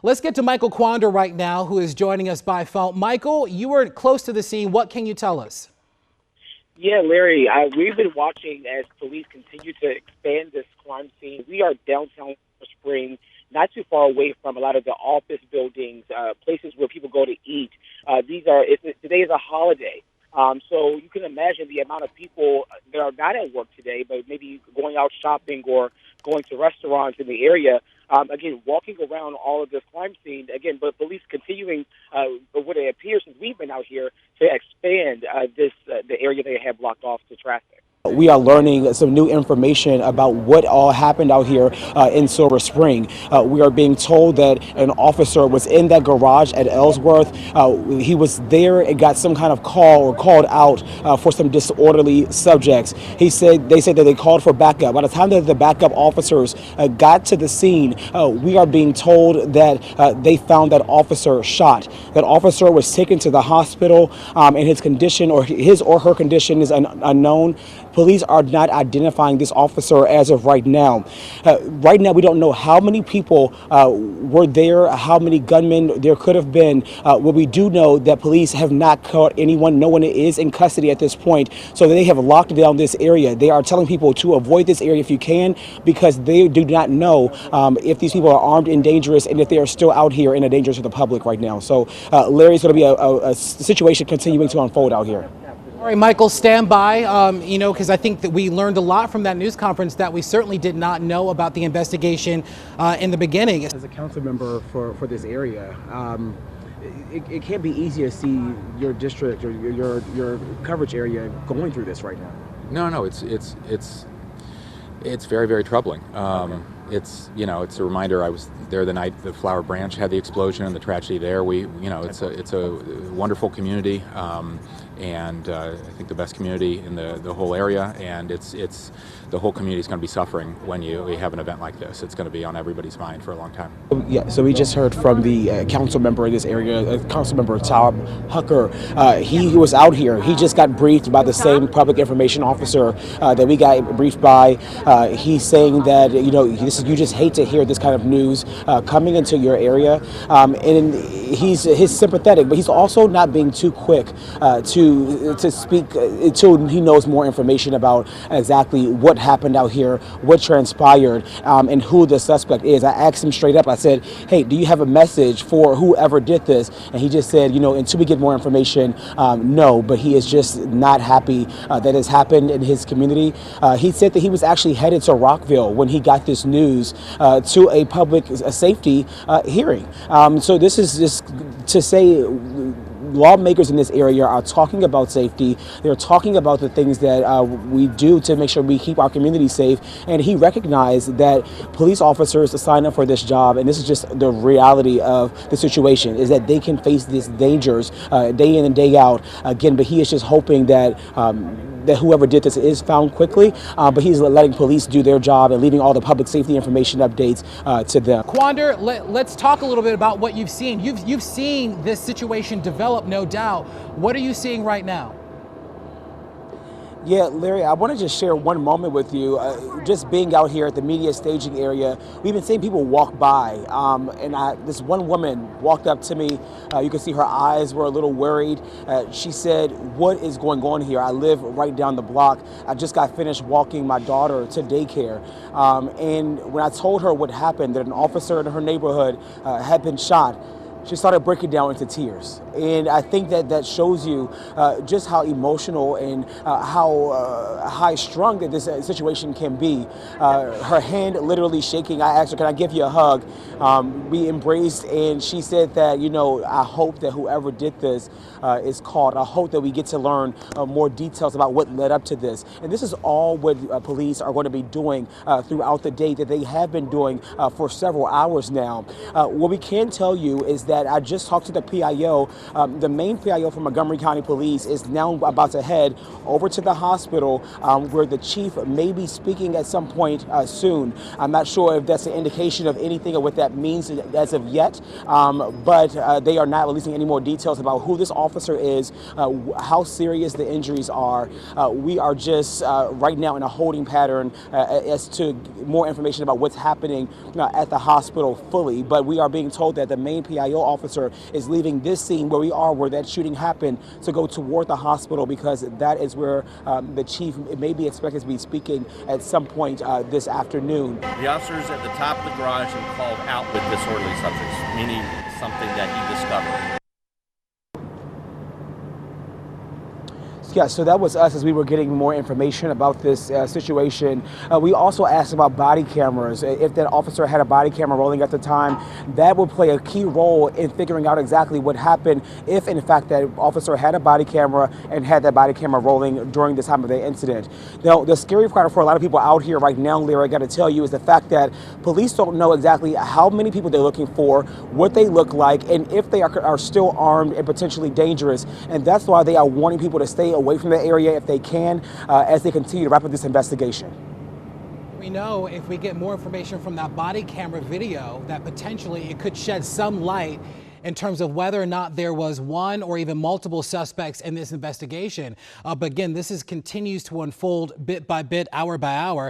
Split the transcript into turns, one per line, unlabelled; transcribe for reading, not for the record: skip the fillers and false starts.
Let's get to Michael Quander right now, who is joining us by phone. Michael, you were close to the scene. What can you tell us?
Yeah, Larry, we've been watching as police continue to expand this crime scene. We are downtown Spring, not too far away from a lot of the office buildings, places where people go to eat. Today is a holiday. So you can imagine the amount of people that are not at work today, but maybe going out shopping or going to restaurants in the area. Again, walking around all of this crime scene, again, but police continuing what it appears since we've been out here to expand the area they have blocked off to traffic.
We are learning some new information about what all happened out here in Silver Spring. We are being told that an officer was in that garage at Ellsworth. He was there and got some kind of call or called out for some disorderly subjects. They said that they called for backup. By the time that the backup officers got to the scene, we are being told that they found that officer shot. That officer was taken to the hospital, and his or her condition is unknown. Police are not identifying this officer as of right now. Right now, we don't know how many people were there, how many gunmen there could have been. What we do know that police have not caught anyone. No one is in custody at this point. So they have locked down this area. They are telling people to avoid this area if you can, because they do not know if these people are armed and dangerous, and if they are still out here and a danger to the public right now. So, Larry, it's going to be a situation continuing to unfold out here.
All right, Michael, stand by, because I think that we learned a lot from that news conference that we certainly did not know about the investigation in the beginning.
As a council member for this area, it can't be easy to see your district or your coverage area going through this right now.
No, it's very, very troubling. It's a reminder. I was there the night the Flower Branch had the explosion and the tragedy there. It's a wonderful community, and I think the best community in the whole area. And it's the whole community is going to be suffering when you have an event like this. It's going to be on everybody's mind for a long time.
Yeah. So we just heard from the council member in this area, Council Member Tom Hucker. He was out here. He just got briefed by the same public information officer that we got briefed by. He's saying that you just hate to hear this kind of news coming into your area, and he's sympathetic, but he's also not being too quick to speak until he knows more information about exactly what happened out here, what transpired, and who the suspect is. I asked him straight up. I said, "Hey, do you have a message for whoever did this?" And he just said, until we get more information, no. But he is just not happy that has happened in his community. He said that he was actually headed to Rockville when he got this news to a public safety hearing. So this is just to say lawmakers in this area are talking about safety. They're talking about the things that we do to make sure we keep our community safe. And he recognized that police officers sign up for this job, and this is just the reality of the situation, is that they can face these dangers day in and day out again. But he is just hoping that whoever did this is found quickly, but he's letting police do their job and leaving all the public safety information updates to them.
Quander, let's talk a little bit about what you've seen. You've seen this situation develop, no doubt. What are you seeing right now?
Yeah, Larry, I want to just share one moment with you. Just being out here at the media staging area, we've been seeing people walk by, and this one woman walked up to me. You can see her eyes were a little worried. She said, "What is going on here? I live right down the block. I just got finished walking my daughter to daycare." And when I told her what happened, that an officer in her neighborhood had been shot, she started breaking down into tears. And I think that shows you just how emotional and how high-strung that this situation can be. Her hand literally shaking. I asked her, "Can I give you a hug?" We embraced, and she said that, I hope that whoever did this is caught. I hope that we get to learn more details about what led up to this. And this is all what police are going to be doing throughout the day, that they have been doing for several hours now. What we can tell you is that that I just talked to the PIO. The main PIO from Montgomery County Police is now about to head over to the hospital where the chief may be speaking at some point soon. I'm not sure if that's an indication of anything or what that means as of yet, but they are not releasing any more details about who this officer is, how serious the injuries are. We are just right now in a holding pattern as to more information about what's happening at the hospital fully, but we are being told that the main PIO officer is leaving this scene where we are, where that shooting happened, to go toward the hospital because that is where the chief may be expected to be speaking at some point this afternoon.
The officers at the top of the garage and called out with disorderly subjects, meaning something that he discovered.
Yeah, so that was us as we were getting more information about this situation. We also asked about body cameras. If that officer had a body camera rolling at the time, that would play a key role in figuring out exactly what happened if, in fact, that officer had a body camera and had that body camera rolling during the time of the incident. Now, the scary part for a lot of people out here right now, Larry, I got to tell you, is the fact that police don't know exactly how many people they're looking for, what they look like, and if they are still armed and potentially dangerous. And that's why they are warning people to stay away from the area if they can, as they continue to wrap up this investigation.
We know if we get more information from that body camera video that potentially it could shed some light in terms of whether or not there was one or even multiple suspects in this investigation. But again, this continues to unfold bit by bit, hour by hour.